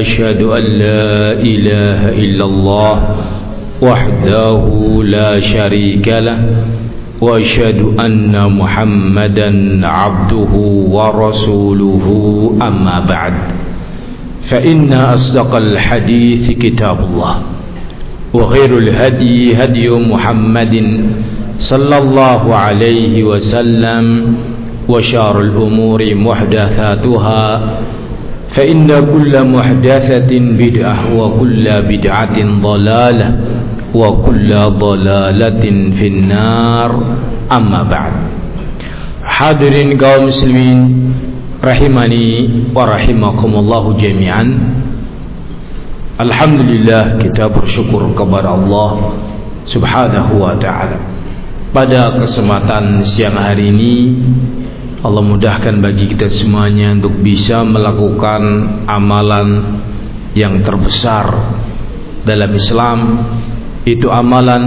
أشهد أن لا إله إلا الله وحده لا شريك له وأشهد أن محمدا عبده ورسوله أما بعد فإن أصدق الحديث كتاب الله وخير الهدي هدي محمد صلى الله عليه وسلم وشر الأمور محدثاتها فإن كل محدثة بدعة وكل بدعة ضلالة وكل ضلالة في النار أما بعد. Hadirin kaum muslimin rahimani wa rahimakumullah jami'an. Alhamdulillah, kita bersyukur kepada Allah Subhanahu wa ta'ala. Pada kesempatan siang hari ini Allah mudahkan bagi kita semuanya untuk bisa melakukan amalan yang terbesar dalam Islam, itu amalan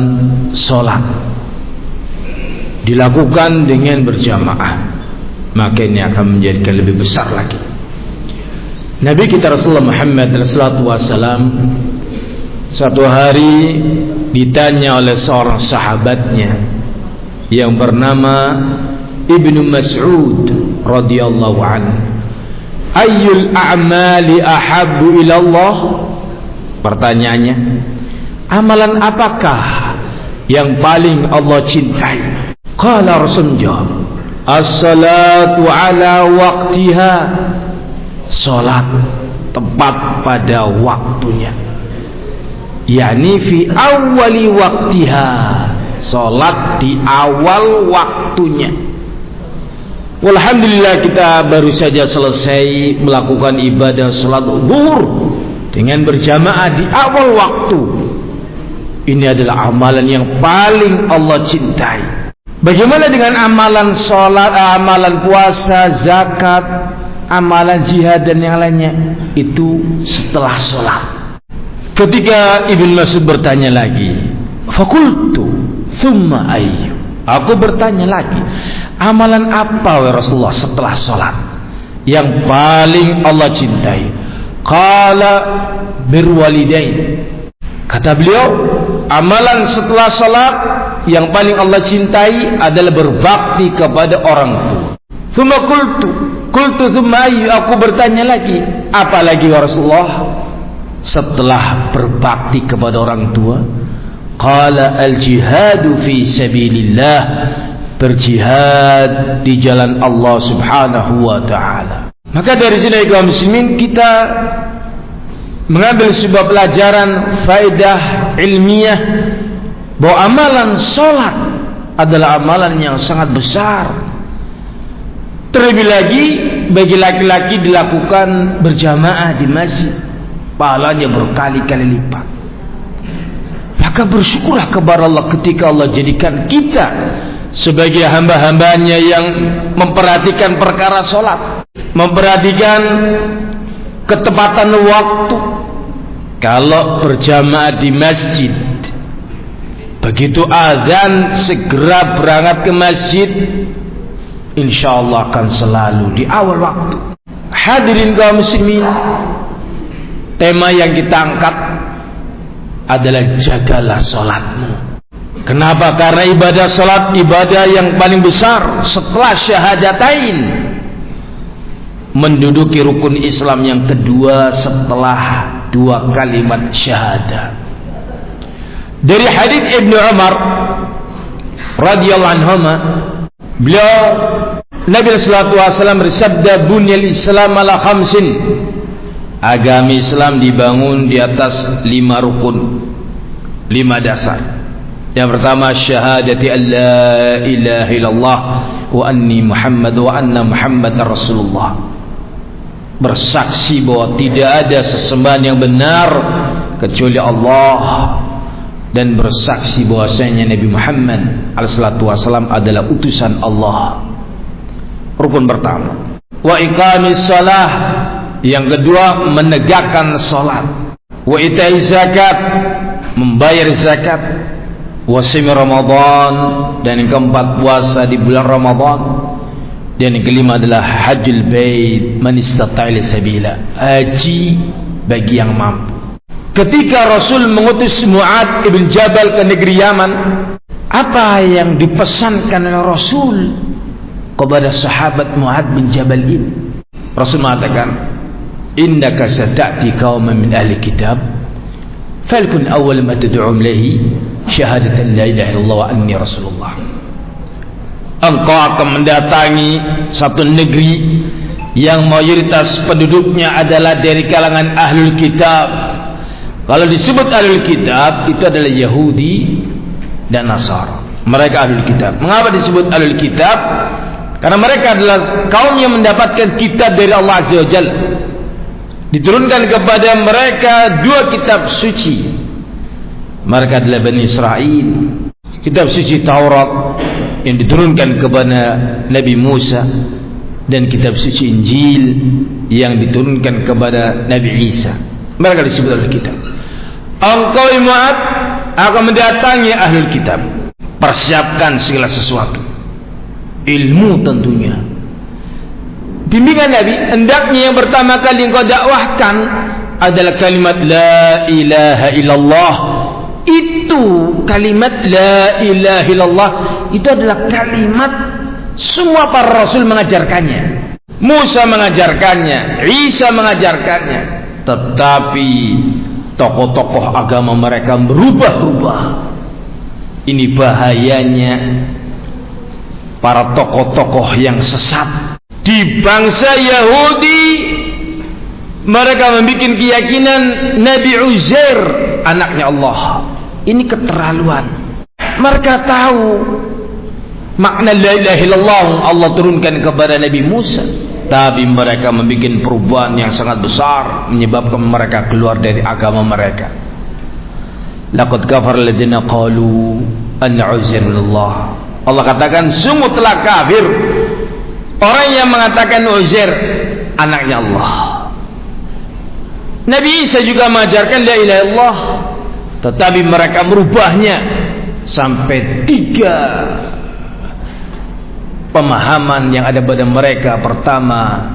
sholat. Dilakukan dengan berjamaah, maka ini akan menjadikan lebih besar lagi. Nabi kita Rasulullah Muhammad SAW suatu hari ditanya oleh seorang sahabatnya yang bernama Ibnu Mas'ud radhiyallahu anhu, ayyul a'mali ahabbu ila Allah? Pertanyaannya, amalan apakah yang paling Allah cintai? Qala Rasul jawab, as-salatu ala waqtiha, salat tepat pada waktunya, yakni fi awwali waqtiha, salat di awal waktunya. Walhamdulillah, kita baru saja selesai melakukan ibadah salat zuhur dengan berjamaah di awal waktu. Ini adalah amalan yang paling Allah cintai. Bagaimana dengan amalan salat, amalan puasa, zakat, amalan jihad dan yang lainnya? Itu setelah salat. Ketika Ibnu Mas'ud bertanya lagi, fakultu thumma ayyu, aku bertanya lagi, amalan apa wahai Rasulullah setelah salat yang paling Allah cintai? Qala birwalidain, kata beliau, amalan setelah salat yang paling Allah cintai adalah berbakti kepada orang tua. Thumma qultu thumma ayyu, aku bertanya lagi, apa lagi ya Rasulullah setelah berbakti kepada orang tua? Qala al-jihadu fi sabilillah, berjihad di jalan Allah Subhanahu wa ta'ala. Maka dari sini kaum muslimin, kita mengambil sebuah pelajaran faedah ilmiah bahwa amalan sholat adalah amalan yang sangat besar. Terlebih lagi bagi laki-laki dilakukan berjamaah di masjid, pahalanya berkali-kali lipat. Maka bersyukurlah kepada Allah ketika Allah jadikan kita sebagai hamba-hambanya yang memperhatikan perkara sholat, memperhatikan ketepatan waktu. Kalau berjamaah di masjid, begitu azan segera berangkat ke masjid, insyaallah akan selalu di awal waktu. Hadirin kaum muslimin, tema yang kita angkat adalah jagalah salatmu. Kenapa? Karena ibadah salat ibadah yang paling besar setelah syahadatain, menduduki rukun Islam yang kedua setelah dua kalimat syahadah. Dari hadits Ibnu Umar radhiyallahu anhuma, beliau Nabi sallallahu alaihi wasallam bersabda, bunyal Islam ala khamsin, agama Islam dibangun di atas 5 rukun, 5 dasar. Yang pertama, syahadati an la ilaha illallah wa anni Muhammad wa anna Muhammadar Rasulullah, bersaksi bahwa tidak ada sesembahan yang benar kecuali Allah, dan bersaksi bahwasanya Nabi Muhammad SAW adalah utusan Allah. Rukun pertama. Wa iqamis shalah, yang kedua menegakkan salat. Wa itaiz zakat, membayar zakat. Wa shaum Ramadan, dan yang keempat puasa di bulan Ramadan. Dan yang kelima adalah hajjul bait man istata'a ila sabila, haji bagi yang mampu. Ketika Rasul mengutus Mu'adz ibn Jabal ke negeri Yaman, apa yang dipesankan oleh Rasul kepada sahabat Mu'adz bin Jabal ini? Rasul mengatakan, innaka sata'ti qauman min ahli kitab falkun awwal ma tad'um ilayhi syahadatan la ilaha illallah wa anni rasulullah. Engkau akan mendatangi satu negeri yang mayoritas penduduknya adalah dari kalangan ahlul kitab. Kalau disebut ahlul kitab, itu adalah Yahudi dan Nasara. Mereka ahlul kitab. Mengapa disebut ahlul kitab? Karena mereka adalah kaum yang mendapatkan kitab dari Allah Azza wa Jalla. Diturunkan kepada mereka 2 kitab suci. Mereka adalah Bani Israel. Kitab suci Taurat yang diturunkan kepada Nabi Musa, dan kitab suci Injil yang diturunkan kepada Nabi Isa. Mereka disebut ahlul kitab. Engkau Mu'adz akan mendatangi ahlul kitab. Persiapkan segala sesuatu, ilmu tentunya. Bimbingan Nabi, hendaknya yang pertama kali engkau dakwahkan adalah kalimat la ilaha illallah. Itu kalimat la ilaha illallah itu adalah kalimat semua para rasul mengajarkannya. Musa mengajarkannya, Isa mengajarkannya. Tetapi tokoh-tokoh agama mereka berubah-ubah. Ini bahayanya para tokoh-tokoh yang sesat. Di bangsa Yahudi, mereka membuat keyakinan Nabi Uzair anaknya Allah. Ini keterlaluan. Mereka tahu makna la ilaha illallah Allah turunkan kepada Nabi Musa, tapi mereka membuat perubahan yang sangat besar, menyebabkan mereka keluar dari agama mereka. Laqad kafara alladziina qalu anna Uzair minallah. Allah katakan sungguh telah kafir orang yang mengatakan Uzair anaknya Allah. Nabi Isa juga mengajarkan la ilaha illallah, tetapi mereka merubahnya sampai 3 pemahaman yang ada pada mereka. Pertama,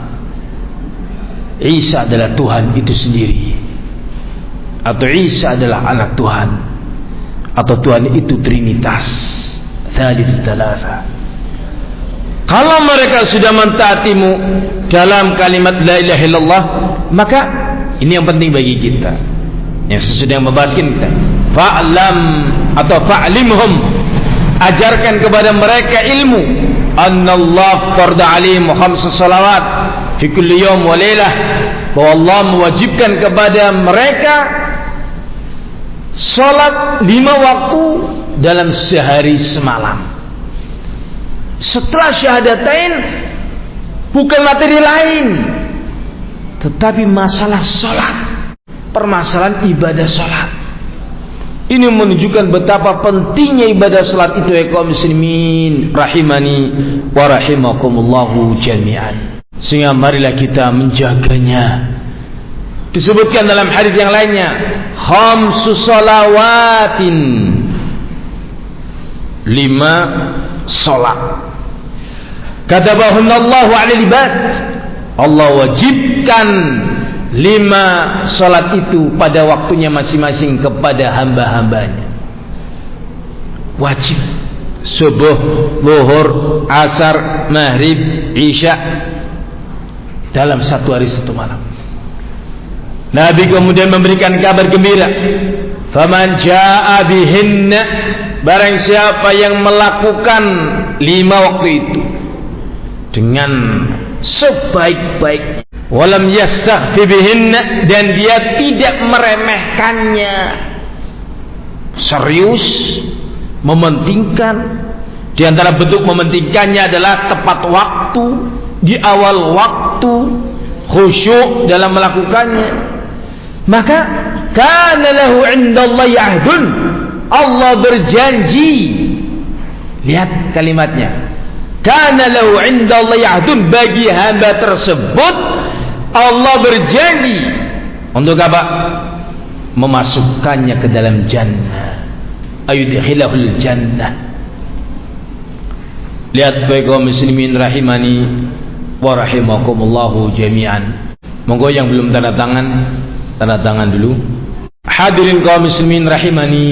Isa adalah Tuhan itu sendiri, atau Isa adalah anak Tuhan, atau Tuhan itu Trinitas, Tsalits Tsalatsa. Kalau mereka sudah mentaatimu dalam kalimat la ilaha illallah, maka ini yang penting bagi kita yang sesudah membahaskan kita, fa'lam atau fa'limhum, ajarkan kepada mereka ilmu annallah farda alaihim khamsa salawat fi kulli yawm wa lailah, bahwa Allah mewajibkan kepada mereka salat 5 waktu dalam sehari semalam. Setelah syahadatain, bukan materi lain, tetapi masalah salat, permasalahan ibadah salat. Ini menunjukkan betapa pentingnya ibadah salat itu, ya kaum muslimin rahimani wa rahimakumullahu jami'an. Sehingga marilah kita menjaganya. Disebutkan dalam hadis yang lainnya, khamsu salawatin, 5 salat. Katabahunallahu 'alal ibad. Allah wajibkan 5 salat itu pada waktunya masing-masing kepada hamba-hambanya. Wajib. Subuh, zuhur, asar, maghrib, isya, dalam 1 hari 1 malam. Nabi kemudian memberikan kabar gembira, faman jaa'a bihinna, barang siapa yang melakukan 5 waktu itu dengan sebaik-baik, walam yastaghfi bihinna, dan dia tidak meremehkannya, serius, mementingkan. Di antara bentuk mementingkannya adalah tepat waktu, di awal waktu, khusyuk dalam melakukannya. Maka kana lahu indallahi ahdun, Allah berjanji. Lihat kalimatnya, kana lahu indallahi ahdun, bagi hamba tersebut Allah berjanji untuk apa? Memasukkannya ke dalam jannah, ayudkhilahul jannah. Lihat baik kaum muslimin rahimani wa rahimakumullahu jami'an. Monggo yang belum tanda tangan Tanda tangan dulu. Hadirin kaum muslimin rahimani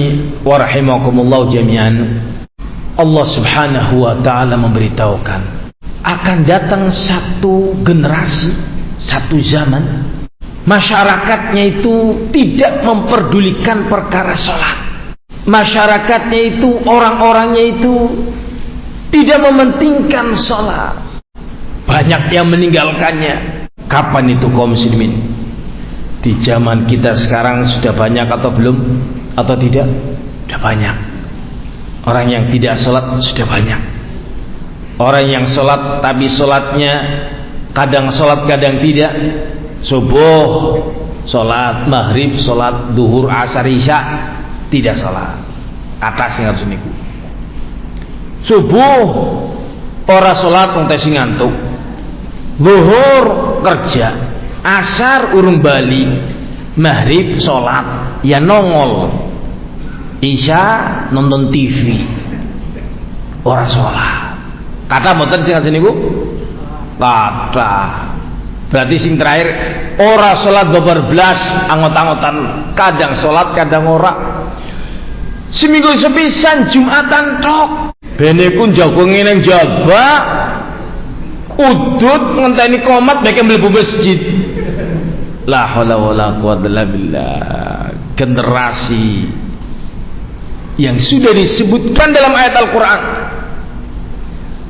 wa rahimakumullah jami'an. Allah Subhanahu wa taala memberitahukan akan datang satu generasi, satu zaman, masyarakatnya itu tidak memperdulikan perkara salat. Masyarakatnya itu, orang-orangnya itu tidak mementingkan salat. Banyak yang meninggalkannya. Kapan itu kaum muslimin? Di zaman kita sekarang sudah banyak atau belum? Atau tidak? Sudah banyak. Orang yang tidak sholat sudah banyak. Orang yang sholat tapi sholatnya kadang sholat kadang tidak. Subuh sholat, maghrib sholat, duhur, asar, isya tidak sholat. Atas yang harus niku. Subuh ora sholat nganti sing ngantuk. Duhur kerja. Asar urung bali, maghrib sholat ya nongol, isya nonton TV, ora sholat. Kata mboten sing ngajeni niku? Kata. Berarti sing terakhir ora sholat babar blas, angot-angotan, kadang sholat kadang ora. Seminggu sepisan Jumatan tok. Bene ku njago ngene njaba. Udut ngenteni komat beke mlebu masjid. La haula wala quwwata illa billah. Generasi yang sudah disebutkan dalam ayat Al-Qur'an.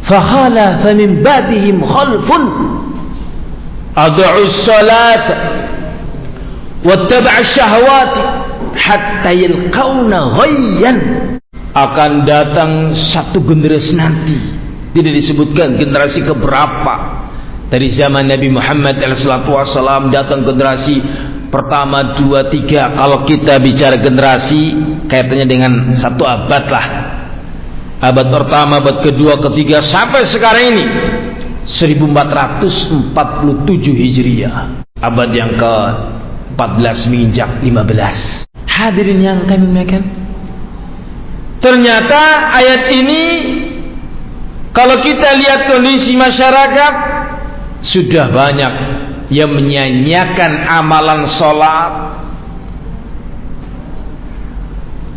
Fahala min ba'dihim khalfun ad'u as-salat wattaba'u ash-shahawati hatta yalqauna ghayyan. Akan datang satu generasi nanti, tidak disebutkan generasi keberapa. Dari zaman Nabi Muhammad SAW datang generasi pertama, dua, tiga. Kalau kita bicara generasi, kaitannya dengan satu abad lah. Abad pertama, abad kedua, ketiga, sampai sekarang ini 1447 Hijriah. Abad yang ke-14 menginjak 15. Hadirin yang kami muliakan, ternyata ayat ini kalau kita lihat kondisi masyarakat, sudah banyak yang menyanyiakan amalan sholat,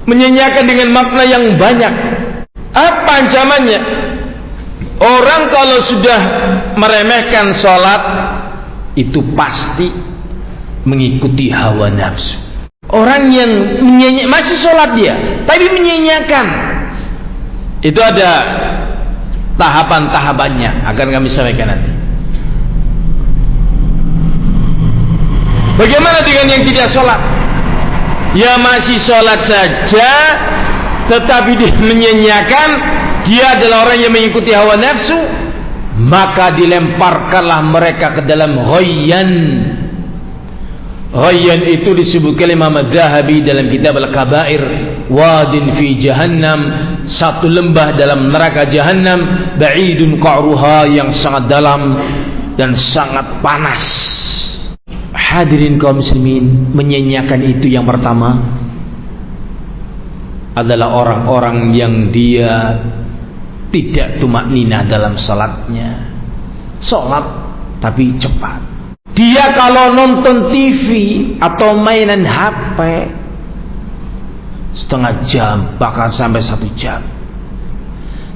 menyanyiakan dengan makna yang banyak. Apa ancamannya? Orang kalau sudah meremehkan sholat, itu pasti mengikuti hawa nafsu. Orang yang masih sholat dia, tapi menyanyiakan, itu ada tahapan-tahapannya, akan kami sampaikan nanti. Bagaimana dengan yang tidak sholat? Ya masih sholat saja, tetapi dia menyanyiakan, dia adalah orang yang mengikuti hawa nafsu, maka dilemparkanlah mereka ke dalam ghayyan. Ghayyan itu disebutkan Imam Az-Zahabi dalam kitab Al-Kabair, wadin fi jahannam, satu lembah dalam neraka jahannam, ba'idun qa'ruha, yang sangat dalam dan sangat panas. Hadirin kaum muslimin, menyanyiakan itu yang pertama adalah orang-orang yang dia tidak tumakninah dalam salatnya. Salat tapi cepat. Dia kalau nonton TV atau mainan HP setengah jam, bahkan sampai 1 jam.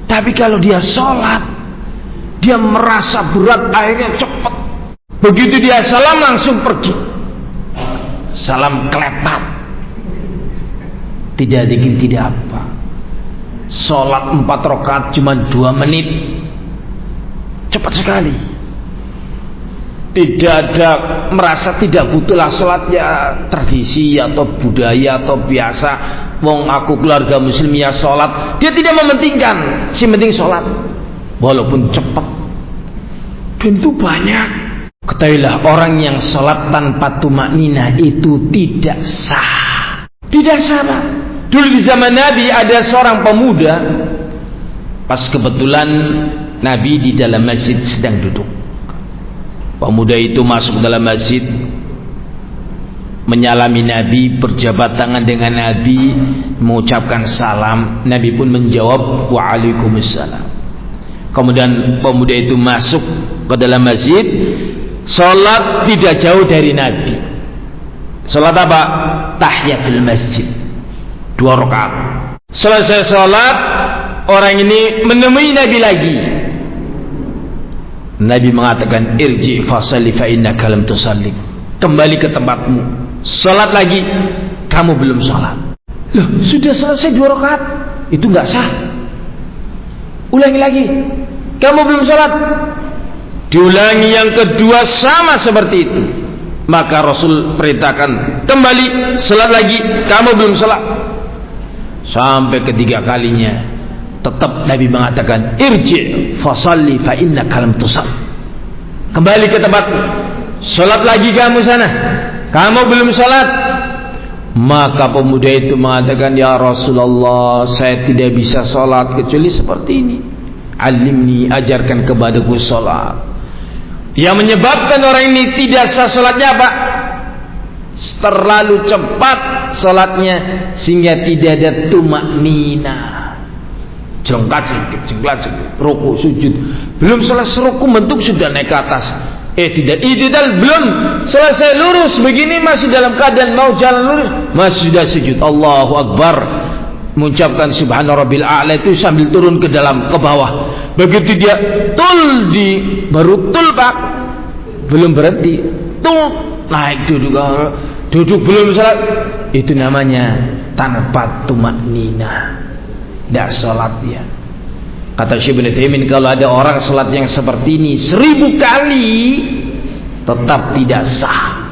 Tapi kalau dia sholat, dia merasa berat, akhirnya cepat. Begitu dia salam langsung pergi. Salam kelepat. Tidak dikit, tidak apa. Sholat 4 rakaat cuma 2 menit. Cepat sekali. Tidak ada, merasa tidak butuhlah sholatnya tradisi atau budaya atau biasa. Wong aku keluarga muslim ya sholat. Dia tidak mementingkan, si penting sholat walaupun cepat. Dan itu banyak. Ketahuilah, orang yang sholat tanpa tumakninah itu tidak sah. Tidak sah. Dulu di zaman Nabi ada seorang pemuda, pas kebetulan Nabi di dalam masjid sedang duduk. Pemuda itu masuk dalam masjid, menyalami Nabi, berjabat tangan dengan Nabi, mengucapkan salam. Nabi pun menjawab waalaikumsalam. Kemudian pemuda itu masuk ke dalam masjid, sholat tidak jauh dari Nabi. Salat apa? Tahiyatul masjid, 2 rakaat. Selesai salat, orang ini menemui Nabi lagi. Nabi mengatakan, irji fasalli fa innaka lam tusalli. Kembali ke tempatmu, salat lagi, kamu belum salat. Loh, sudah selesai 2 rakaat, itu enggak sah. Ulangi lagi, kamu belum salat. Diulangi yang kedua sama seperti itu. Maka Rasul perintahkan, kembali, salat lagi, kamu belum salat. Sampai ketiga kalinya, tetap Nabi mengatakan, irji fasalli fa innaka lam tusalli. Kembali ke tempat, salat lagi kamu sana, kamu belum salat. Maka pemuda itu mengatakan, ya Rasulullah, saya tidak bisa salat kecuali seperti ini. Alimni, ajarkan kepadaku salat. Yang menyebabkan orang ini tidak sah salatnya apa? Terlalu cepat salatnya sehingga tidak ada tumaknina. Jengkat-jengkat, ruku sujud. Belum selesai ruku bentuk sudah naik ke atas. Tidak i'tidal, belum selesai lurus begini masih dalam keadaan mau jalan lurus, masih sudah sujud. Allahu Akbar. Mengucapkan subhana rabbil a'la itu sambil turun ke bawah. Begitu dia baru tul Pak, belum berhenti, tul naik duduk belum salat. Itu namanya tanpa tumaknina, tidak salat dia. Kata Syekh Ibnu Taimin, kalau ada orang salat yang seperti ini 1000 kali tetap tidak sah.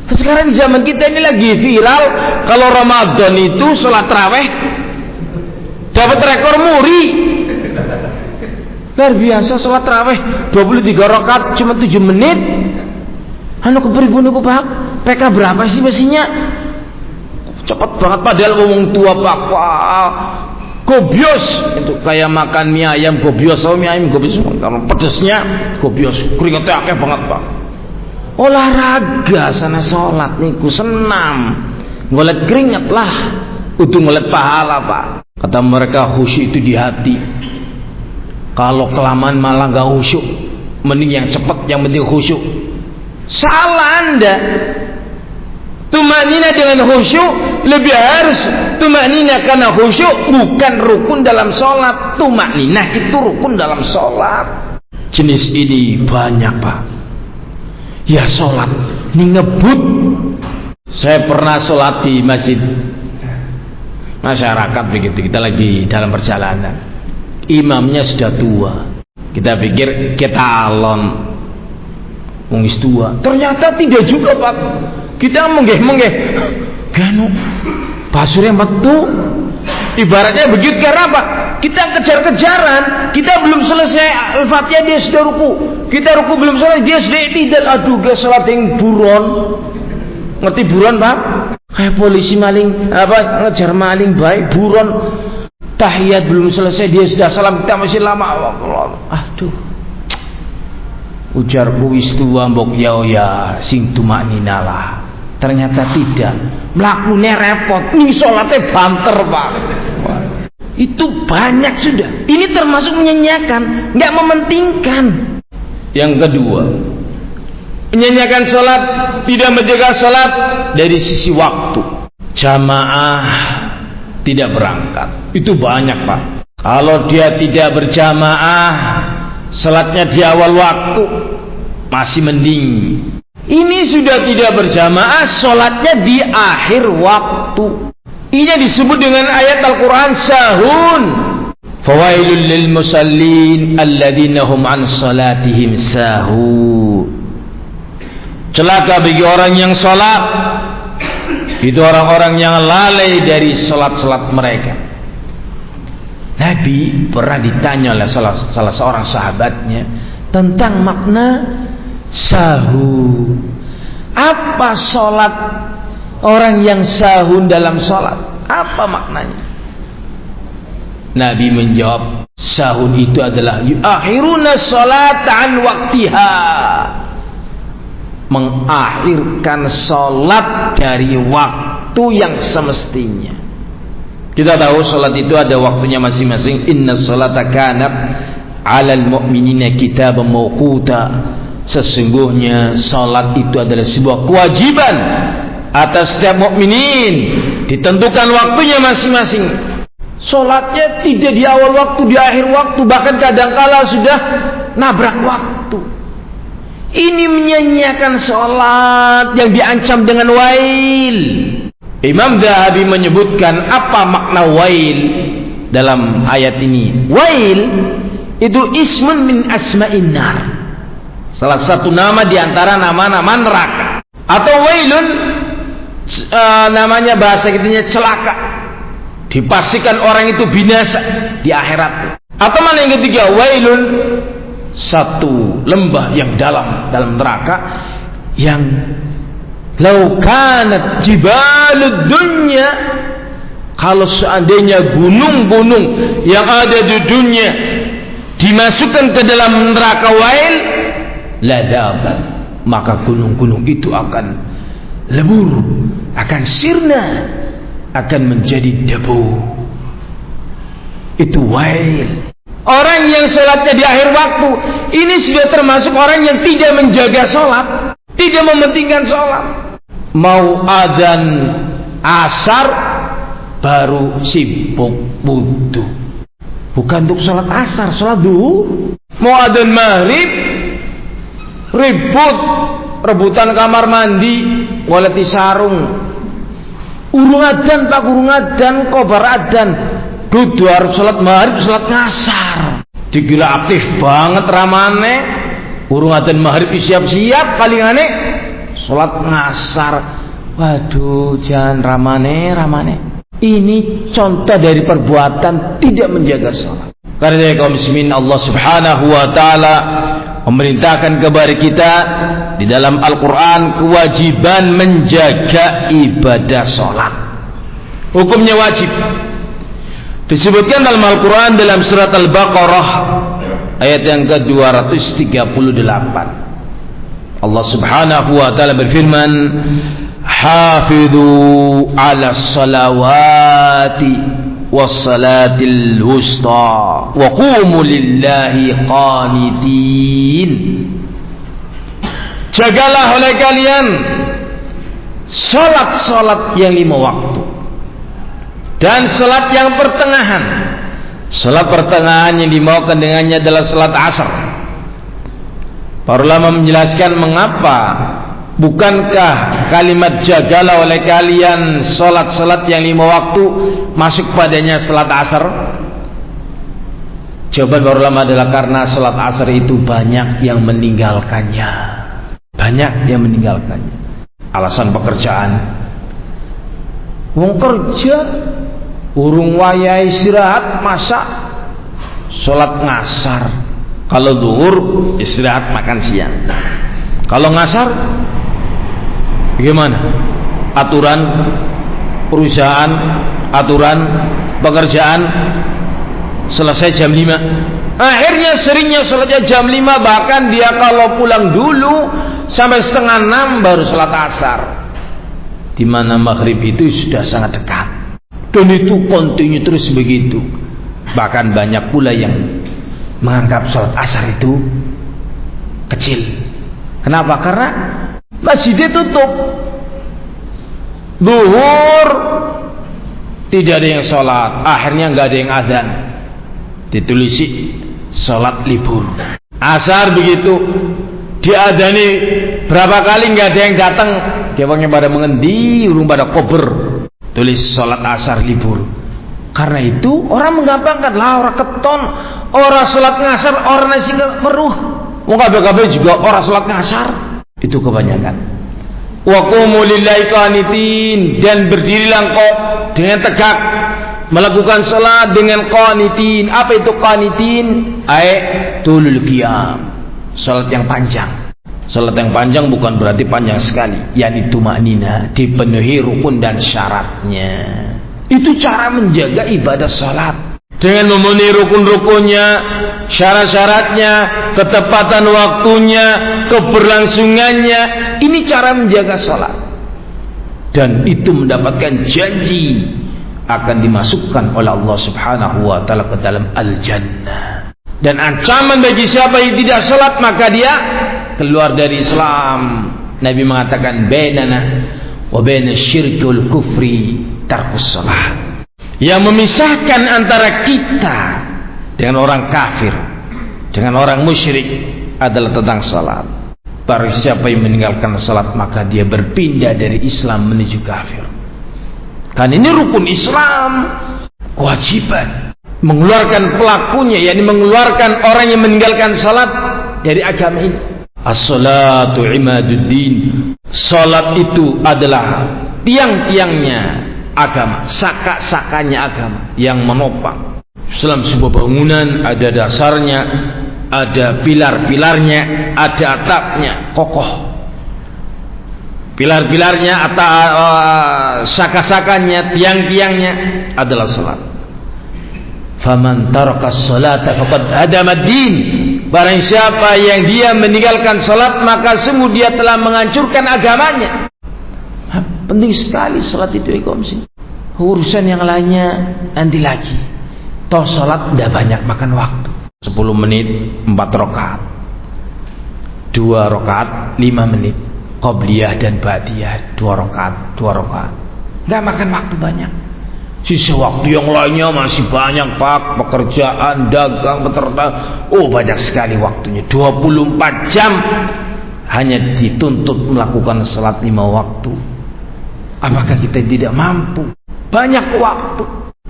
Sekarang zaman kita ini lagi viral, kalau Ramadan itu salat tarawih dapat rekor muri. Luar biasa, salat tarawih 23 rakaat cuma 7 menit. Anu kepribun niku Pak? PK berapa sih mestinya? Cepat banget padahal ngomong tua Pak. Wah, gobios itu kayak makan mie ayam gobios, mie ayam gobios karena pedesnya gobios, keringetnya akeh banget Pak. Olahraga sana salat niku senam, ngolet keringet lah, untuk ngolet pahala Pak. Kata mereka khusyuk itu di hati. Kalau kelamaan malah gak khusyuk, mending yang cepat, yang penting khusyuk. Salah Anda. Tumanina dengan khusyuk lebih harus tumanina karena khusyuk bukan rukun dalam sholat. Tumanina itu rukun dalam sholat. Jenis ini banyak Pak. Ya sholat ini ngebut. Saya pernah sholat di masjid masyarakat begitu, kita lagi dalam perjalanan, imamnya sudah tua, kita pikir kita alon mungis tua, ternyata tidak juga Pak. Kita menggeh ganu basurnya metu, ibaratnya begitu. Karena apa? Kita kejar-kejaran, kita belum selesai Al-Fatihah dia sudah ruku, kita ruku belum selesai dia sudah tidak. Aduh guys, salat yang buron, ngerti buron Pak? Kayak polisi maling ngejar maling baik buron. Tahiyat belum selesai dia sudah salam, kita masih lama. Aduh, ujarku wis tuwa mbok ya sing tumaknina lah. Ternyata tidak, melakukannya repot, ini sholatnya banter Pak. Itu banyak sudah. Ini termasuk menyanyiakan, nggak mementingkan. Yang kedua, menyanyiakan sholat, tidak menjaga sholat dari sisi waktu. Jamaah tidak berangkat, itu banyak Pak. Kalau dia tidak berjamaah, sholatnya di awal waktu masih mending. Ini sudah tidak berjamaah, sholatnya di akhir waktu. Ini disebut dengan ayat Al-Quran sahun. Fawailul lil musallin alladzina hum an salatihim sahun. Celaka bagi orang yang sholat, itu orang-orang yang lalai dari sholat-sholat mereka. Nabi pernah ditanya oleh salah seorang sahabatnya tentang makna sahun. Apa sholat orang yang sahun dalam sholat? Apa maknanya? Nabi menjawab, sahun itu adalah yuakhiruna sholat an waktiha, mengakhirkan sholat dari waktu yang semestinya. Kita tahu sholat itu ada waktunya masing-masing. Inna sholata kanat 'alal mu'minina kitaban mawquta. Sesungguhnya salat itu adalah sebuah kewajiban atas setiap mukminin, ditentukan waktunya masing-masing. Salatnya tidak di awal waktu, di akhir waktu, bahkan kadangkala sudah nabrak waktu. Ini menyanyiakan salat yang diancam dengan wail. Imam Dzahabi menyebutkan apa makna wail dalam ayat ini. Wail itu ismun min asma'in nar, salah satu nama di antara nama-nama neraka. Atau wailun namanya bahasa kitanya celaka, dipastikan orang itu binasa di akhirat. Atau mana yang ketiga, wailun, satu lembah yang dalam neraka yang lau kanat jibalud dunya, kalau seandainya gunung-gunung yang ada di dunia dimasukkan ke dalam neraka wail, ladabat, maka gunung-gunung itu akan lebur, akan sirna, akan menjadi debu. Itu wail. Orang yang sholatnya di akhir waktu, ini sudah termasuk orang yang tidak menjaga sholat, tidak mementingkan sholat. Mau adzan asar baru sibuk wudu, bukan untuk sholat asar, sholat duhur. Mau adzan maghrib ribut, rebutan kamar mandi, waleti sarung. Urung adzan pak, urung adzan, kobar adzan, dudu harus sholat maghrib, sholat ngasar. Dikira aktif banget ramane, urung adzan maghrib siap-siap, paling aneh sholat ngasar. Waduh, jangan ramane. Ini contoh dari perbuatan tidak menjaga sholat. Karena kaum muslimin, Allah Subhanahu wa taala memerintahkan kepada kita di dalam Al-Quran kewajiban menjaga ibadah sholat. Hukumnya wajib. Disebutkan dalam Al-Quran dalam surat Al-Baqarah ayat yang ke-238. Allah Subhanahu wa taala berfirman, "Hafidhu 'ala salawati wassalatil wusta wa qumu lillahi qanitin." Jagalah oleh kalian salat-salat yang 5 waktu dan salat yang pertengahan. Salat pertengahan yang dimaukan dengannya adalah salat asar. Para ulama menjelaskan mengapa. Bukankah kalimat jagalah oleh kalian salat-salat yang 5 waktu masuk padanya salat asar? Jawaban para ulama adalah karena salat asar itu banyak yang meninggalkannya. Alasan pekerjaan. Wong kerja urung wayah istirahat, masa salat ngasar. Kalau zuhur istirahat makan siang. Kalau ngasar bagaimana? Aturan perusahaan, aturan pekerjaan selesai jam 5. Akhirnya seringnya sholatnya jam 5, bahkan dia kalau pulang dulu sampai setengah 6 baru sholat asar. Di mana maghrib itu sudah sangat dekat. Dan itu kontinu terus begitu. Bahkan banyak pula yang menganggap sholat asar itu kecil. Kenapa? Karena masjidnya tutup. Zuhur tidak ada yang sholat, akhirnya nggak ada yang adzan, ditulisi sholat libur. Asar begitu, diadzani berapa kali nggak ada yang datang, dia pada mengendi, urung pada kober, tulis sholat asar libur. Karena itu orang menggampangkan lah, orang keton, orang sholat ngasar, orang nasi meruh. Mau kabeh-kabeh juga orang sholat ngasar. Itu kebanyakan. Wa qumu lillahi qanitin, dan berdirilah engkau dengan tegak melakukan salat dengan qanitin. Apa itu qanitin? Tulul qiyam, salat yang panjang. Salat yang panjang bukan berarti panjang sekali, yakni tumanina, dipenuhi rukun dan syaratnya. Itu cara menjaga ibadah salat. Dengan memenuhi rukun-rukunnya, syarat-syaratnya, ketepatan waktunya, keberlangsungannya. Ini cara menjaga salat. Dan itu mendapatkan janji akan dimasukkan oleh Allah Subhanahu wa taala ke dalam al-jannah. Dan ancaman bagi siapa yang tidak salat, maka dia keluar dari Islam. Nabi mengatakan bainana wa baina syirki wal kufri tarkus shalah. Yang memisahkan antara kita dengan orang kafir, dengan orang musyrik adalah tentang salat. Barang siapa yang meninggalkan salat maka dia berpindah dari Islam menuju kafir. Kan ini rukun Islam, kewajiban mengeluarkan pelakunya, yakni mengeluarkan orang yang meninggalkan salat dari agama ini. As-salatu imaduddin. Salat itu adalah tiang-tiangnya agama, saka-sakanya agama yang menopang. Dalam sebuah bangunan ada dasarnya, ada pilar-pilarnya, ada atapnya kokoh. Pilar-pilarnya atau saka-sakanya, tiang-tiangnya adalah salat. Faman taraka as-salata faqad hadama ad-din. Barang siapa yang dia meninggalkan salat maka sungguh dia telah menghancurkan agamanya. Penting sekali salat itu, ikhwan. Urusan yang lainnya nanti lagi. Toh salat tidak banyak makan waktu. 10 menit 4 rakaat, 2 rakaat 5 menit, qabliyah dan ba'diyah 2 rakaat 2 rakaat. Enggak makan waktu banyak. Sisa waktu yang lainnya masih banyak, Pak. Pekerjaan, dagang, peternak. Oh, banyak sekali waktunya. 24 jam hanya dituntut melakukan salat 5 waktu. Apakah kita tidak mampu? Banyak waktu.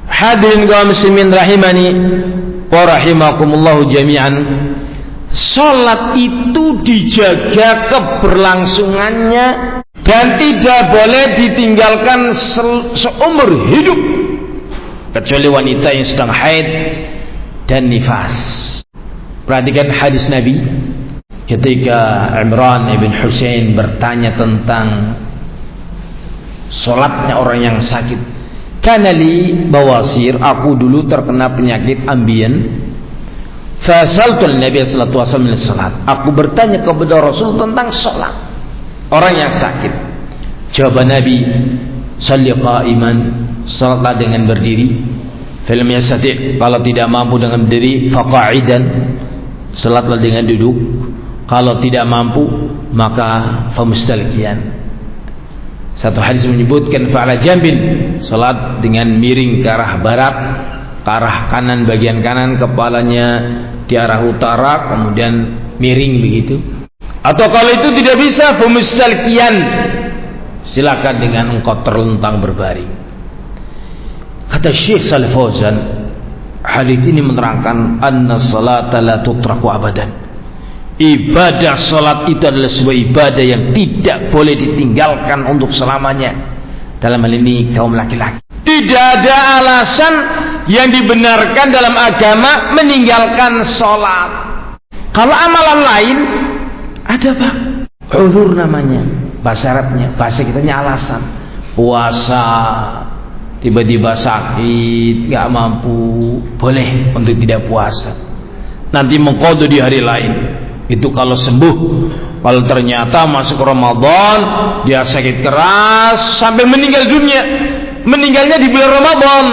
Hadirin kaum muslimin rahimani wa rahimakumullahu jami'an. Salat itu dijaga keberlangsungannya dan tidak boleh ditinggalkan seumur hidup, kecuali wanita yang sedang haid dan nifas. Perhatikan hadis Nabi ketika Imran ibn Husain bertanya tentang salatnya orang yang sakit. Kanali bawasir, aku dulu terkena penyakit ambien. Fasaltul Nabi sallallahu alaihi wasallam salat. Aku bertanya kepada Rasul tentang salat orang yang sakit. Jawaban Nabi, "Shalli qa'iman." Salatlah dengan berdiri. Falam yastati', kalau tidak mampu dengan berdiri, faqa'idan. Salatlah dengan duduk. Kalau tidak mampu, maka famustalqiyan. Satu hadis menyebutkan fa'ala jambin, salat dengan miring ke arah barat, ke arah kanan, bagian kanan, kepalanya di arah utara, kemudian miring begitu. Atau kalau itu tidak bisa, famustalqiyan, silakan dengan engkau terlentang berbaring. Kata Syekh Shalih Fauzan, hadis ini menerangkan anna salata la tutraku abadan. Ibadah salat itu adalah sebuah ibadah yang tidak boleh ditinggalkan untuk selamanya. Dalam hal ini kaum laki-laki, tidak ada alasan yang dibenarkan dalam agama meninggalkan salat. Kalau amalan lain ada, Pak, uzur namanya, bahasa Arabnya, bahasa kitanya alasan. Puasa tiba-tiba sakit, gak mampu, boleh untuk tidak puasa, nanti mengqadha di hari lain. Itu kalau sembuh. Kalau ternyata masuk Ramadan dia sakit keras sampai meninggal dunia, meninggalnya di bulan Ramadan,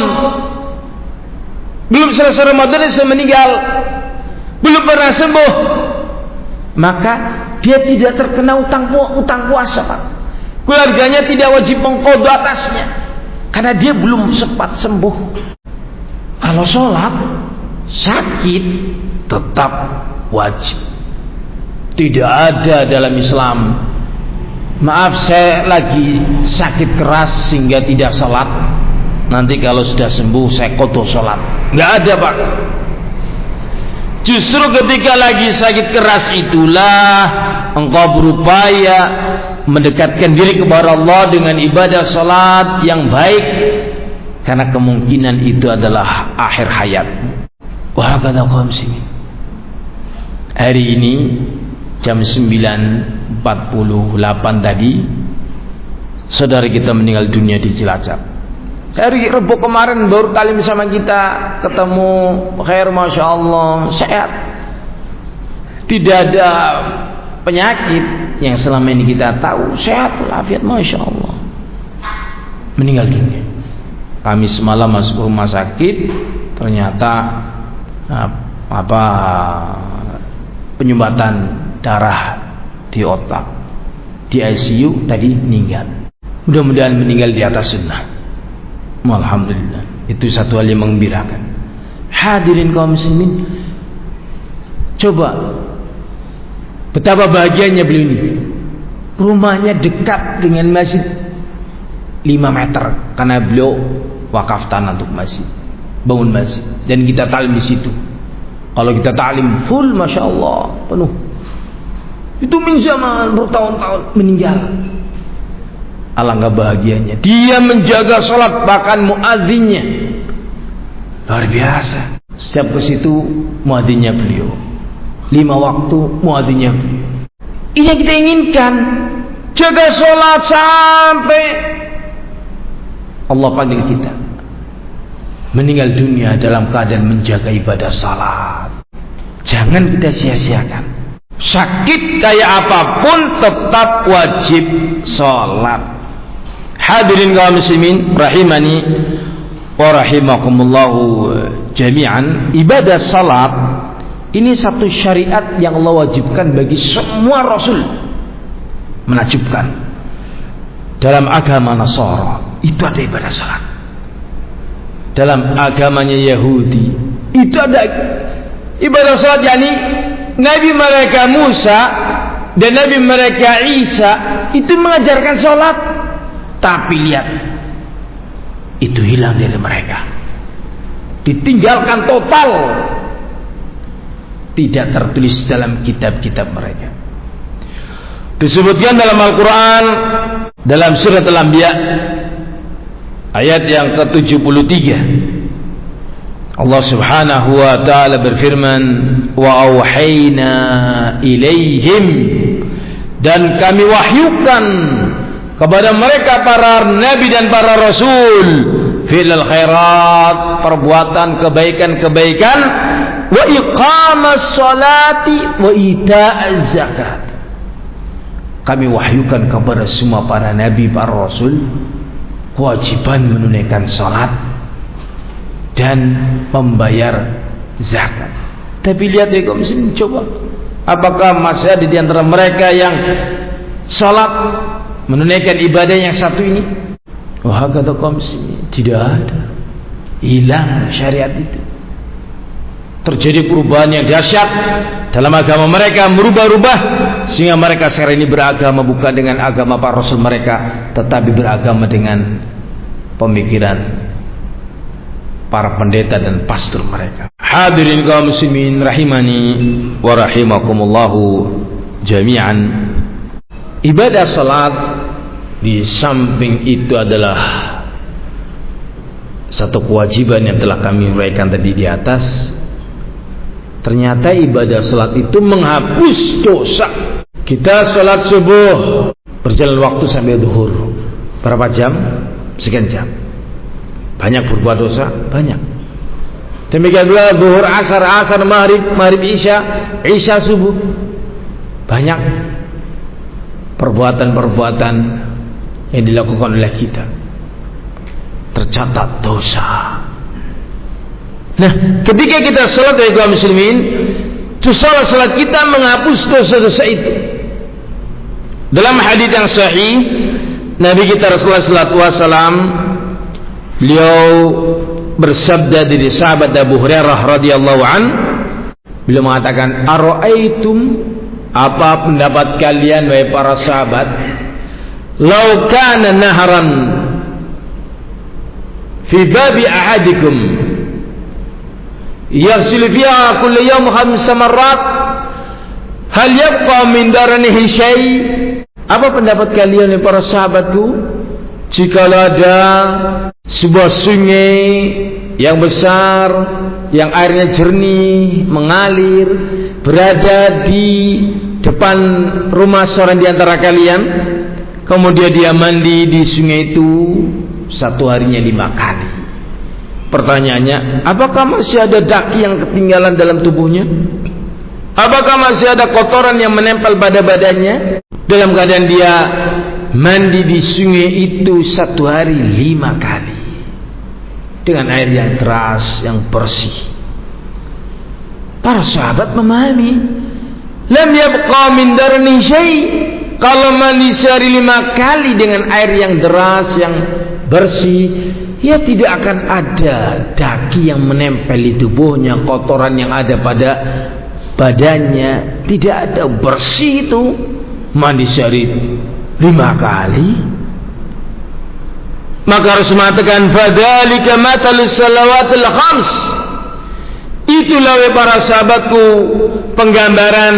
belum selesai Ramadan dia meninggal, belum pernah sembuh, maka dia tidak terkena utang puasa, Pak. Keluarganya tidak wajib mengqadha atasnya karena dia belum sempat sembuh. Kalau sholat sakit tetap wajib. Tidak ada dalam Islam, maaf saya lagi sakit keras sehingga tidak sholat, nanti kalau sudah sembuh saya qadha sholat. Nggak ada, Pak. Justru ketika lagi sakit keras itulah engkau berupaya mendekatkan diri kepada Allah dengan ibadah sholat yang baik, karena kemungkinan itu adalah akhir hayat. Wah, kata kaum muslimin, hari ini jam 9.48 tadi saudara kita meninggal dunia di Cilacap. Hari Rabu kemarin baru kali sama kita ketemu, khair, masya Allah, sehat, tidak ada penyakit yang selama ini kita tahu, sehat walafiat, masya Allah, meninggal dunia. Kami semalam masuk rumah sakit, ternyata penyumbatan darah di otak, di ICU tadi meninggal. Mudah-mudahan meninggal di atas sunnah. Alhamdulillah, itu satu hal yang menggembirakan. Hadirin kaum muslimin, coba betapa bahagianya beliau ini. Rumahnya dekat dengan masjid 5 meter, karena beliau wakaf tanah untuk masjid, bangun masjid, dan kita talim di situ. Kalau kita talim full, masya Allah, penuh. Itu min zaman bertahun-tahun meninggal. Alangkah bahagianya. Dia menjaga sholat, bahkan muadzinnya luar biasa. Setiap ke situ muadzinnya beliau. 5 waktu muadzinnya beliau. Ini yang kita inginkan. Jaga sholat sampai Allah panggil kita. Meninggal dunia dalam keadaan menjaga ibadah salat. Jangan kita sia-siakan. Sakit kayak apapun tetap wajib sholat. Hadirin kaum muslimin rahimani wa rahimakumullahu jami'an. Ibadah salat ini satu syariat yang Allah wajibkan bagi semua rasul. Menakjubkan, dalam agama Nasara itu ada ibadah salat. Dalam agamanya Yahudi itu ada ibadah salat, yakni Nabi mereka Musa dan Nabi mereka Isa itu mengajarkan salat, tapi lihat itu hilang dari mereka, ditinggalkan total, tidak tertulis dalam kitab-kitab mereka. Disebutkan dalam Al-Quran dalam surat Al-Anbiya ayat yang ke-73, Allah subhanahu wa ta'ala berfirman, wa auhayna ilaihim, dan kami wahyukan kepada mereka para nabi dan para rasul, filal khairat, perbuatan kebaikan-kebaikan, wa iqamas salati wa ita'az zakat. Kami wahyukan kepada semua para nabi, para rasul, kewajiban menunaikan salat dan membayar zakat. Tapi lihat ya kaum muslimin, coba apakah masih ada di antara mereka yang salat, menunaikan ibadah yang satu ini? Wah, kata kaum muslimin, tidak ada. Hilang syariat itu. Terjadi perubahan yang dahsyat dalam agama mereka, merubah-rubah sehingga mereka sekarang ini beragama bukan dengan agama para rasul mereka, tetapi beragama dengan pemikiran para pendeta dan pastor mereka. Hadirin kaum muslimin rahimani wa rahimakumullahu jami'an. Ibadah salat di samping itu adalah satu kewajiban yang telah kami uraikan tadi di atas. Ternyata ibadah salat itu menghapus dosa. Kita salat subuh, berjalan waktu sampai zuhur, berapa jam? Sekian jam. Banyak berbuat dosa? Banyak. Demikian pula zuhur, asar, maghrib, isya, subuh. Banyak perbuatan-perbuatan yang dilakukan oleh kita, tercatat dosa. Nah, ketika kita salat dari kaum muslimin, salat kita menghapus dosa-dosa itu. Dalam hadis yang sahih, Nabi kita Rasulullah sallallahu alaihi wasallam, beliau bersabda dari sahabat Abu Hurairah radhiyallahu an, beliau mengatakan, "Ara'aitum, apa pendapat kalian wahai para sahabat, law kana naharan fi babi ahadikum yaghsilu fiha kullu yawm 5 marrat, hal yabqa min daranihi syai?" Apa pendapat kalian para sahabatku, jika ada sebuah sungai yang besar, yang airnya jernih, mengalir, berada di depan rumah seorang di antara kalian, kemudian dia mandi di sungai itu satu harinya 5 kali. Pertanyaannya, apakah masih ada daki yang ketinggalan dalam tubuhnya? Apakah masih ada kotoran yang menempel pada badannya? Dalam keadaan dia mandi di sungai itu satu hari 5 kali dengan air yang keras, yang bersih. Para sahabat memahami lam yabqa min darni syai'. Kalau mandi sehari 5 kali dengan air yang deras, yang bersih, ya tidak akan ada daki yang menempel di tubuhnya, kotoran yang ada pada badannya, tidak ada, bersih itu. Mandi sehari 5 kali. Maka harus mengatakan fadzalika matalus salawatil khams. Itulah para sahabatku penggambaran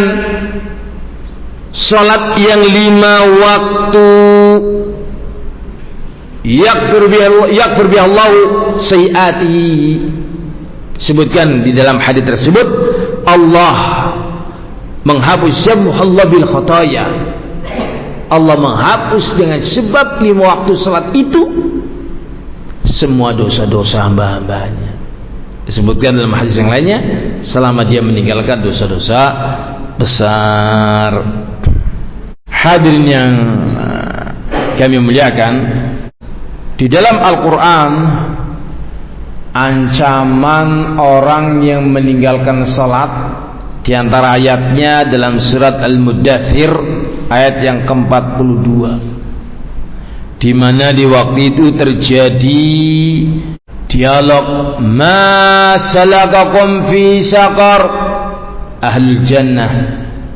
salat yang 5 waktu. Yaghfir biha Allah sayiati. Sebutkan di dalam hadis tersebut, Allah menghapus Allah bil khataya. Allah menghapus dengan sebab 5 waktu salat itu semua dosa-dosa hamba-hambanya. Disebutkan dalam hadis yang lainnya, selama dia meninggalkan dosa-dosa besar. Hadirin yang kami muliakan, di dalam Al-Quran ancaman orang yang meninggalkan salat, di antara ayatnya dalam surat Al-Muddathir ayat yang ke-42, di mana di waktu itu terjadi dialog, ma salakakum fi saqar. Ahlul jannah,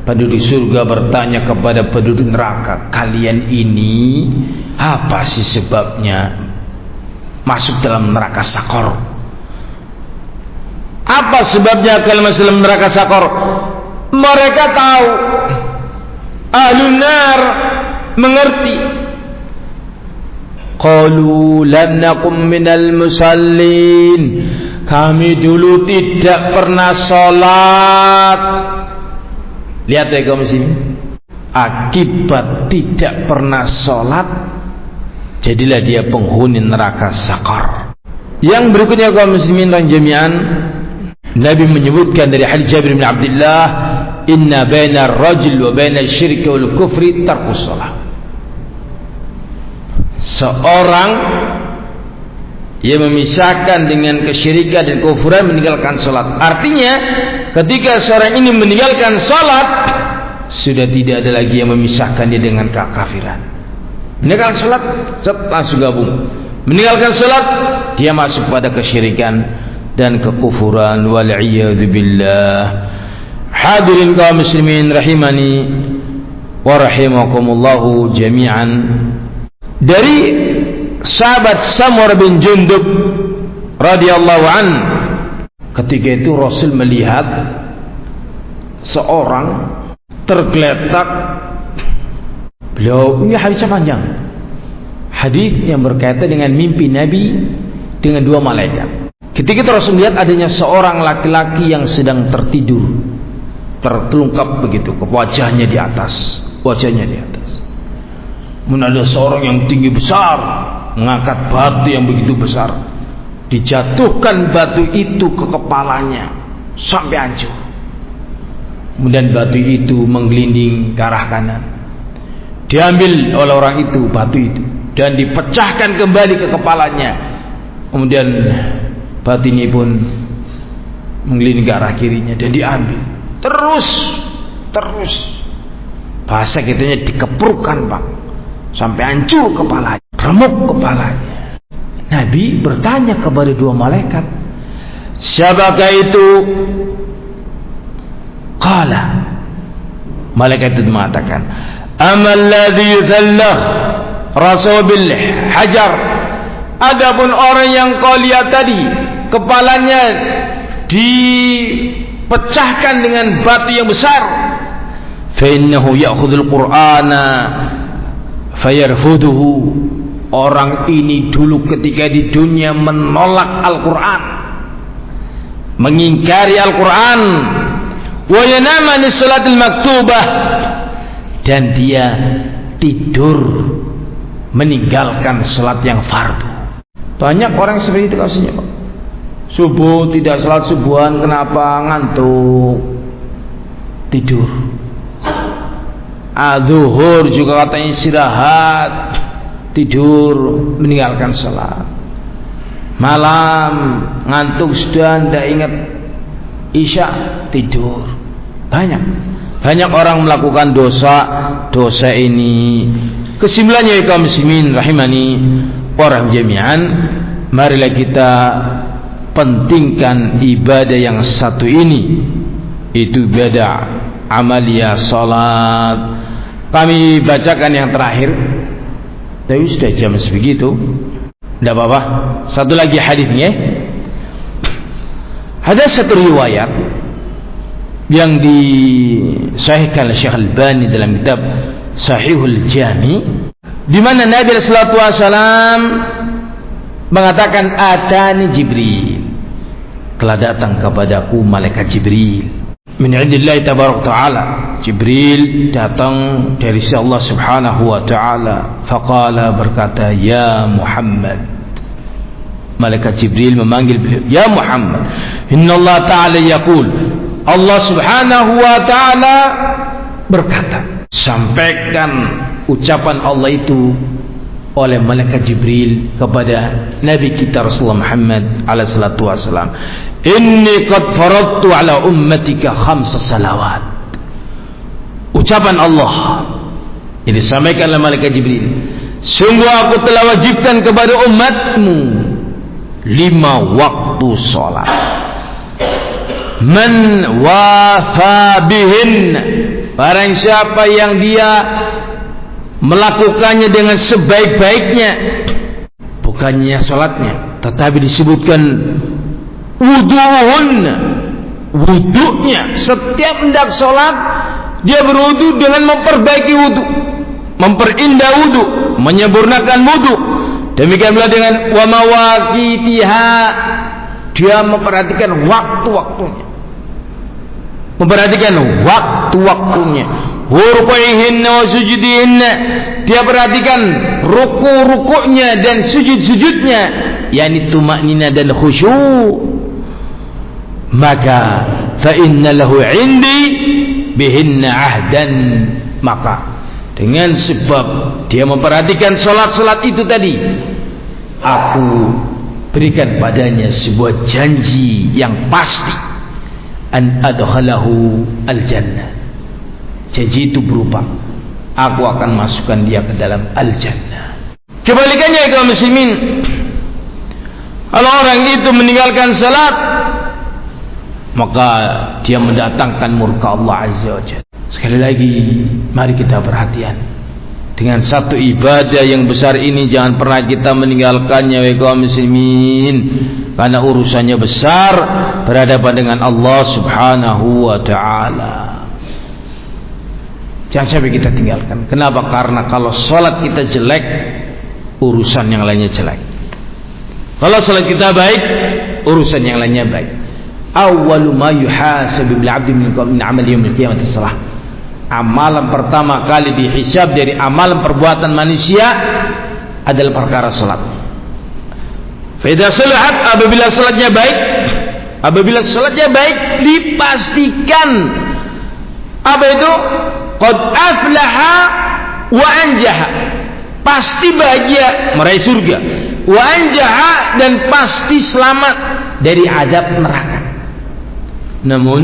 penduduk surga, bertanya kepada penduduk neraka, kalian ini apa sih sebabnya masuk dalam neraka sakor? Apa sebabnya kalian masuk dalam neraka sakor? Mereka tahu, ahlun nar mengerti. Qalu lam nakum minal musallin. Kami dulu tidak pernah sholat. Lihat ya kaum muslimin, akibat tidak pernah sholat, jadilah dia penghuni neraka sakar. Yang berikutnya kaum muslimin dan jami'an, Nabi menyebutkan dari hadis Jabir bin Abdullah, inna baina ar-rajul wa baina asy-syirki wal kufri tarkus shalah. Seorang yang memisahkan dengan kesyirikan dan kufuran, meninggalkan salat. Artinya ketika seorang ini meninggalkan salat, sudah tidak ada lagi yang memisahkan dia dengan kekafiran. Meninggalkan salat, langsung gabung. Meninggalkan salat, dia masuk pada kesyirikan dan kekufuran. Wal'iyadzu billah. Hadirin kaum muslimin rahimani wa rahimakumullahu jami'an. Dari sahabat Samur bin Jundub radhiyallahu an, ketika itu Rasul melihat seorang tergeletak. Beliau, ini hadisnya panjang, hadis yang berkaitan dengan mimpi Nabi dengan 2 malaikat. Ketika itu Rasul melihat adanya seorang laki-laki yang sedang tertidur, tertelungkap begitu, wajahnya di atas. Kemudian ada seorang yang tinggi besar mengangkat batu yang begitu besar, dijatuhkan batu itu ke kepalanya sampai hancur. Kemudian batu itu menggelinding ke arah kanan, diambil oleh orang itu batu itu dan dipecahkan kembali ke kepalanya. Kemudian batu ini pun menggelinding ke arah kirinya dan diambil terus bahasa kitanya dikepurkan, Pak, sampai hancur kepalanya, remuk kepalanya. Nabi bertanya kepada 2 malaikat, siapakah itu? Qala, malaikat itu mengatakan, amal ladzi zallah rasul bil hajar. Adapun orang yang kau lihat tadi, kepalanya dipecahkan dengan batu yang besar, fa innahu ya'khudul qur'ana fayarfuduhu. Orang ini dulu ketika di dunia menolak Al-Quran, mengingkari Al-Quran, wa yanama li salatil maktubah, dan dia tidur meninggalkan salat yang fardu. Banyak orang seperti itu kasusnya, Pak. Subuh tidak salat subuhan, kenapa? Ngantuk, tidur. Zuhur juga katanya istirahat, tidur meninggalkan salat. Malam ngantuk sudah tidak ingat isya, tidur. Banyak. Banyak orang melakukan dosa ini. Kesimpulannya kaum muslimin rahimani orang jami'an, marilah kita pentingkan ibadah yang satu ini, itu ibadah amalia salat. Kami bacakan yang terakhir, tapi sudah jam sebegitu, tidak apa-apa. Satu lagi hadisnya. Ada satu riwayat yang disahihkan oleh Syekh Al-Albani dalam kitab Sahihul Jami, di mana Nabi sallallahu alaihi wasallam mengatakan, atani Jibril, telah datang kepadaku malaikat Jibril min indillahi tabaraka taala. Jibril datang dari sisi Allah subhanahu wa taala. Faqala, berkata, ya Muhammad. Malaikat Jibril memanggil beliau, ya Muhammad, innallaha ta'ala yaqul, Allah subhanahu wa ta'ala berkata. Sampaikan ucapan Allah itu oleh malaikat Jibril kepada Nabi kita Rasulullah Muhammad alaihi salatu wasallam, inni qad faradtu ala ummatika 5 salawat. Ucapan Allah ini disampaikan oleh malaikat Jibril, sungguh aku telah wajibkan kepada umatmu 5 waktu salat. Man wafa bihin, barang siapa yang dia melakukannya dengan sebaik-baiknya, bukannya salatnya, tetapi disebutkan wudu'un, wudu'nya. Setiap hendak salat dia berwudu dengan memperbaiki wudu, memperindah wudu, menyempurnakan wudu. Demikian pula dengan wa mawaqitiha, dia memperhatikan waktu-waktunya, memperhatikan waktu-waktunya. Ruku'ihinna wa sujudihinna, dia perhatikan ruku-rukunya dan sujud-sujudnya, yakni tumaknina dan khusyuk. Maka fa inna lahu 'indi bihinna ahdan, maka dengan sebab dia memperhatikan salat-salat itu tadi, aku berikan padanya sebuah janji yang pasti, an adkhalahu al-jannah. Janji itu berupa, aku akan masukkan dia ke dalam al-jannah. Kebalikannya kaum muslimin, kalau orang itu meninggalkan salat, maka dia mendatangkan murka Allah azza wa jalla. Sekali lagi, mari kita perhatian dengan satu ibadah yang besar ini. Jangan pernah kita meninggalkannya wahai kaum muslimin, karena urusannya besar, berhadapan dengan Allah subhanahu wa ta'ala. Jangan sampai kita tinggalkan. Kenapa? Karena kalau sholat kita jelek, urusan yang lainnya jelek. Kalau sholat kita baik, urusan yang lainnya baik. Awwalu ma yuhasabu bil 'abdi min amali yaumil qiyamati shalah. Amalan pertama kali dihisab dari amalan perbuatan manusia adalah perkara salat. Fa idza salahat, apabila salatnya baik, dipastikan apa itu? Qad aflaha wa anjaha, pasti bahagia meraih surga. Wa anjaha, dan pasti selamat dari adab neraka. Namun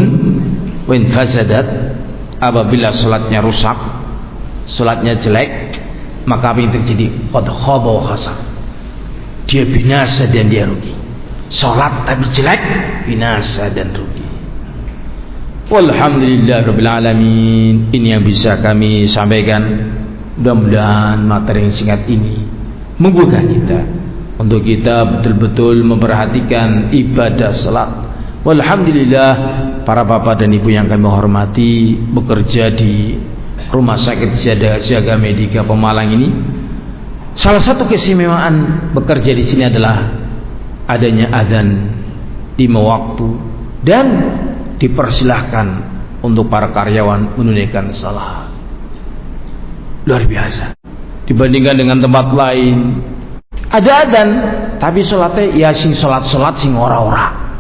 wa in fasadat, apabila salatnya rusak, salatnya jelek, maka apa yang terjadi? Qad khaba wa khasar, dia binasa dan dia rugi. Salat tapi jelek, binasa dan rugi. Walhamdulillah rabbil alamin. Ini yang bisa kami sampaikan. Mudah-mudahan materi yang singkat ini membuka kita untuk kita betul-betul memperhatikan ibadah salat. Walhamdulillah, para bapak dan ibu yang kami hormati, bekerja di Rumah Sakit Siaga Medika Pemalang ini, salah satu keistimewaan bekerja di sini adalah adanya adzan 5 waktu, dan dipersilahkan untuk para karyawan menunaikan salat. Luar biasa dibandingkan dengan tempat lain. Ada adzan tapi salatnya ya sing salat sing ora-ora.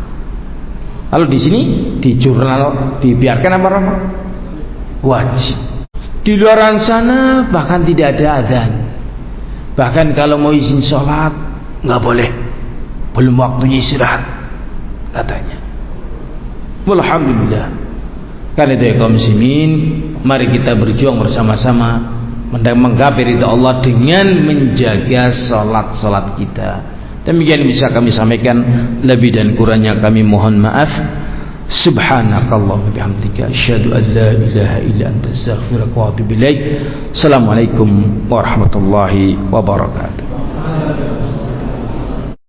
Lalu di sini di jurnal dibiarkan apa-apa? Wajib. Di luar sana bahkan tidak ada adzan. Bahkan kalau mau izin salat nggak boleh, belum waktunya istirahat katanya. Alhamdulillah, Karena itu ya kaum muslimin, mari kita berjuang bersama-sama menggapai ridha Allah dengan menjaga salat-salat kita. Demikian bisa kami sampaikan, lebih dan kurangnya kami mohon maaf. Subhanakallahumma bihamdika asyhadu an la ilaha illa anta astaghfiruka wa atubu ilaik. Assalamualaikum warahmatullahi wabarakatuh.